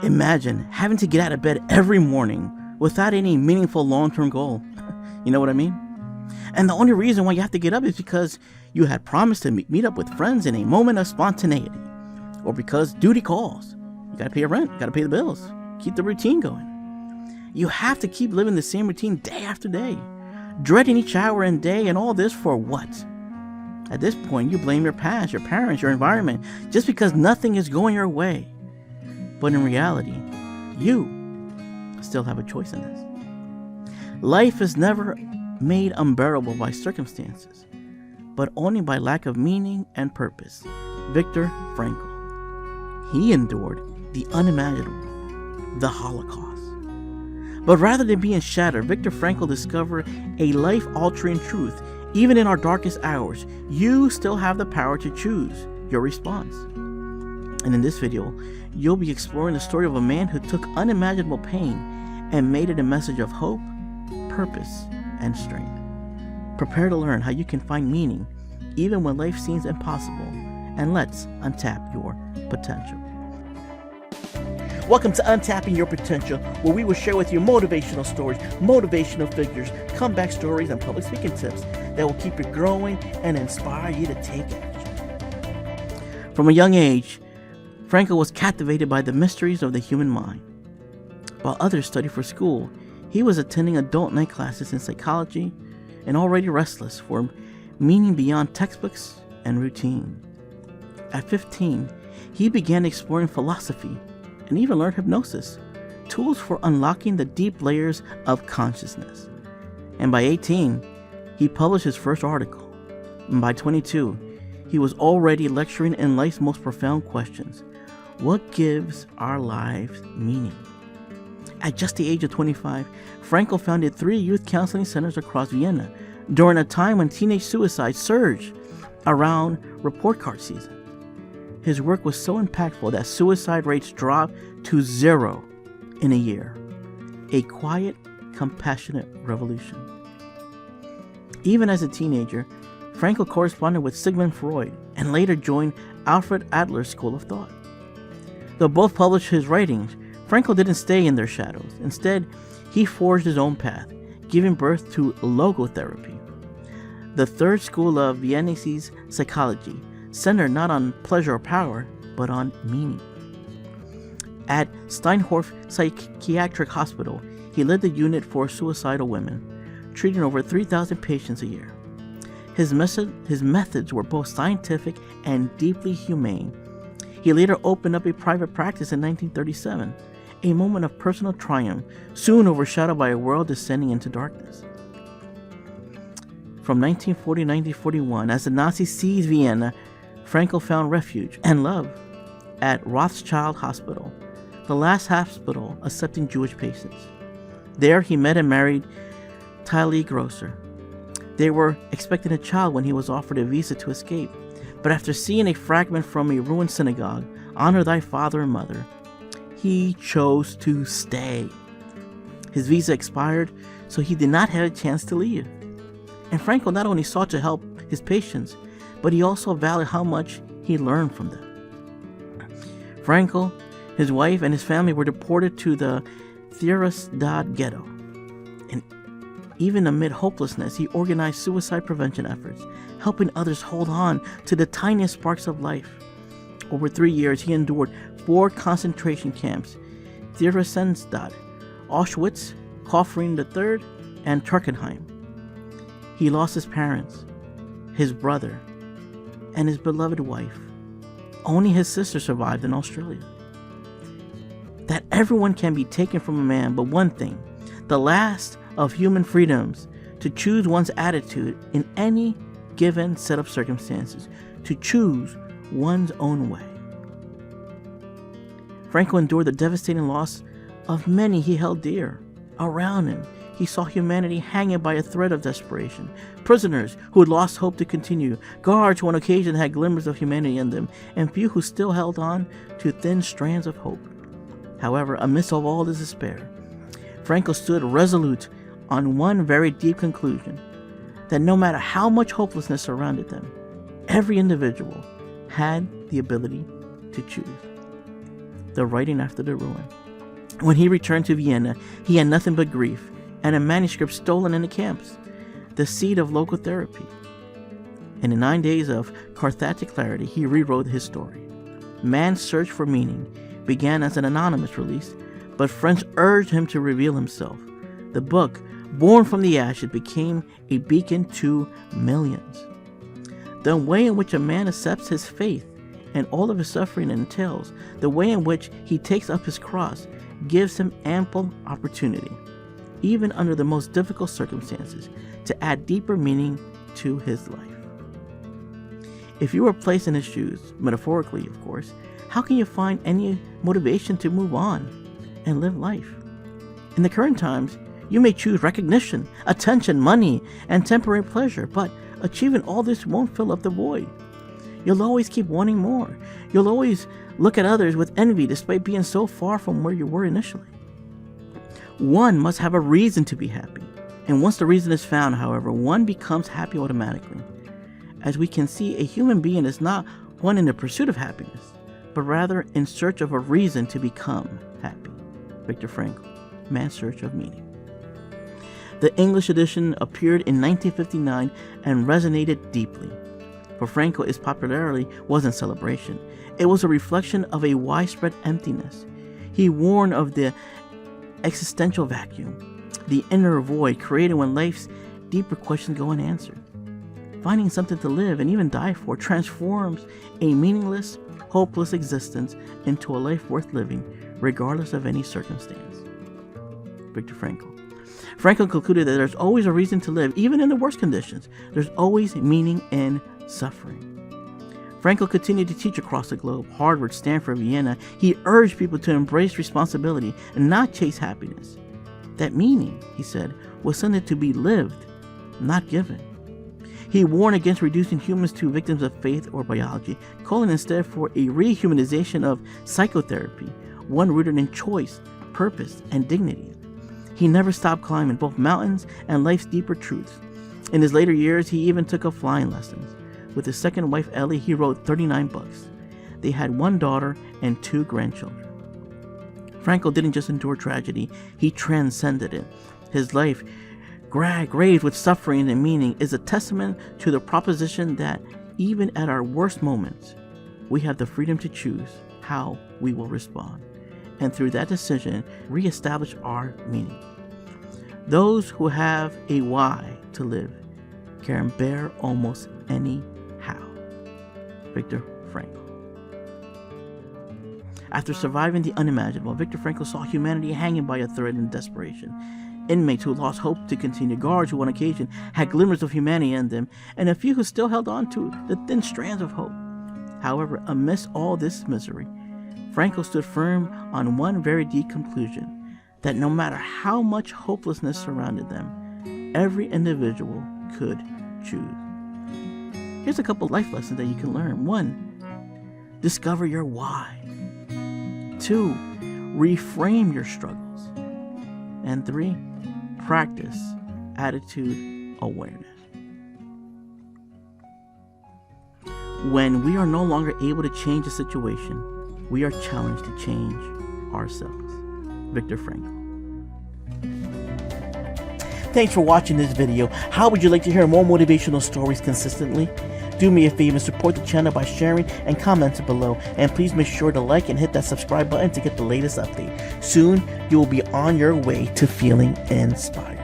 Imagine having to get out of bed every morning without any meaningful long-term goal. You know what I mean? And the only reason why you have to get up is because you had promised to meet up with friends in a moment of spontaneity, or because duty calls. You gotta pay your rent, you gotta pay the bills, keep the routine going. You have to keep living the same routine day after day, dreading each hour and day, and all this for what? At this point, you blame your past, your parents, your environment, just because nothing is going your way. But in reality, you still have a choice in this. Life is never made unbearable by circumstances, but only by lack of meaning and purpose. Viktor Frankl. He endured the unimaginable, the Holocaust. But rather than being shattered, Viktor Frankl discovered a life-altering truth. Even in our darkest hours, you still have the power to choose your response. And in this video, you'll be exploring the story of a man who took unimaginable pain and made it a message of hope, purpose, and strength. Prepare to learn how you can find meaning even when life seems impossible, and let's untap your potential. Welcome to Untapping Your Potential, where we will share with you motivational stories, motivational figures, comeback stories, and public speaking tips that will keep you growing and inspire you to take action. From a young age, Frankl was captivated by the mysteries of the human mind. While others studied for school, he was attending adult night classes in psychology and already restless for meaning beyond textbooks and routine. At 15, he began exploring philosophy and even learned hypnosis, tools for unlocking the deep layers of consciousness. And by 18, he published his first article. And by 22, he was already lecturing in life's most profound questions. What gives our lives meaning? At just the age of 25, Frankl founded 3 youth counseling centers across Vienna during a time when teenage suicide surged around report card season. His work was so impactful that suicide rates dropped to 0 in a year. A quiet, compassionate revolution. Even as a teenager, Frankl corresponded with Sigmund Freud and later joined Alfred Adler's school of thought. Though both published his writings, Frankl didn't stay in their shadows. Instead, he forged his own path, giving birth to logotherapy, the third school of Viennese psychology, centered not on pleasure or power, but on meaning. At Steinhoff Psychiatric Hospital, he led the unit for suicidal women, treating over 3,000 patients a year. His methods were both scientific and deeply humane. He later opened up a private practice in 1937, a moment of personal triumph, soon overshadowed by a world descending into darkness. From 1940 to 1941, as the Nazis seized Vienna, Frankl found refuge and love at Rothschild Hospital, the last hospital accepting Jewish patients. There he met and married Tilly Grosser. They were expecting a child when he was offered a visa to escape, but after seeing a fragment from a ruined synagogue, "Honor thy father and mother," he chose to stay. His visa expired, so he did not have a chance to leave. And Frankl not only sought to help his patients, but he also valued how much he learned from them. Frankl, his wife, and his family were deported to the Theresienstadt ghetto. And even amid hopelessness, he organized suicide prevention efforts, helping others hold on to the tiniest sparks of life. Over 3 years, he endured 4 concentration camps: Theresienstadt, Auschwitz, Kaufering III, and Trockenheim. He lost his parents, his brother, and his beloved wife. Only his sister survived in Australia. That everyone can be taken from a man, but one thing, the last of human freedoms, to choose one's attitude in any given set of circumstances, to choose one's own way. Frankl endured the devastating loss of many he held dear. Around him, he saw humanity hanging by a thread of desperation, prisoners who had lost hope to continue, guards who on occasion had glimmers of humanity in them, and few who still held on to thin strands of hope. However, amidst of all this despair, Frankl stood resolute on one very deep conclusion, that no matter how much hopelessness surrounded them, every individual had the ability to choose. the writing after the ruin. When he returned to Vienna, he had nothing but grief and a manuscript stolen in the camps, the seed of local therapy. And in 9 days of cathartic clarity, he rewrote his story. Man's search for meaning began as an anonymous release, but friends urged him to reveal himself. The book, born from the ashes, became a beacon to millions. The way in which a man accepts his faith and all of his suffering entails, the way in which he takes up his cross, gives him ample opportunity, even under the most difficult circumstances, to add deeper meaning to his life. If you were placed in his shoes, metaphorically of course, how can you find any motivation to move on and live life? In the current times, you may choose recognition, attention, money, and temporary pleasure, but achieving all this won't fill up the void. You'll always keep wanting more. You'll always look at others with envy despite being so far from where you were initially. One must have a reason to be happy. And once the reason is found, however, one becomes happy automatically. As we can see, a human being is not one in the pursuit of happiness, but rather in search of a reason to become happy. Viktor Frankl, Man's Search of Meaning. The English edition appeared in 1959 and resonated deeply. For Frankl, its popularity wasn't celebration. It was a reflection of a widespread emptiness. He warned of the existential vacuum, the inner void created when life's deeper questions go unanswered. Finding something to live and even die for transforms a meaningless, hopeless existence into a life worth living, regardless of any circumstance. Viktor Frankl. Frankl concluded that there's always a reason to live, even in the worst conditions. There's always meaning in suffering. Frankl continued to teach across the globe, Harvard, Stanford, Vienna. He urged people to embrace responsibility and not chase happiness. That meaning, he said, was something to be lived, not given. He warned against reducing humans to victims of faith or biology, calling instead for a rehumanization of psychotherapy, one rooted in choice, purpose, and dignity. He never stopped climbing both mountains and life's deeper truths. In his later years, he even took up flying lessons. With his second wife, Ellie, he wrote 39 books. They had 1 daughter and 2 grandchildren. Frankl didn't just endure tragedy, he transcended it. His life, graved with suffering and meaning, is a testament to the proposition that even at our worst moments, we have the freedom to choose how we will respond, and through that decision, reestablish our meaning. Those who have a why to live can bear almost any how. Viktor Frankl. After surviving the unimaginable, Viktor Frankl saw humanity hanging by a thread in desperation. Inmates who lost hope to continue, guards who on occasion had glimmers of humanity in them, and a few who still held on to the thin strands of hope. However, amidst all this misery, Frankl stood firm on one very deep conclusion, that no matter how much hopelessness surrounded them, every individual could choose. Here's a couple life lessons that you can learn. 1, discover your why. 2, reframe your struggles. And 3, practice attitude awareness. When we are no longer able to change a situation, we are challenged to change ourselves. Viktor Frankl. Thanks for watching this video. How would you like to hear more motivational stories consistently? Do me a favor and support the channel by sharing and commenting below. And please make sure to like and hit that subscribe button to get the latest update. Soon, you will be on your way to feeling inspired.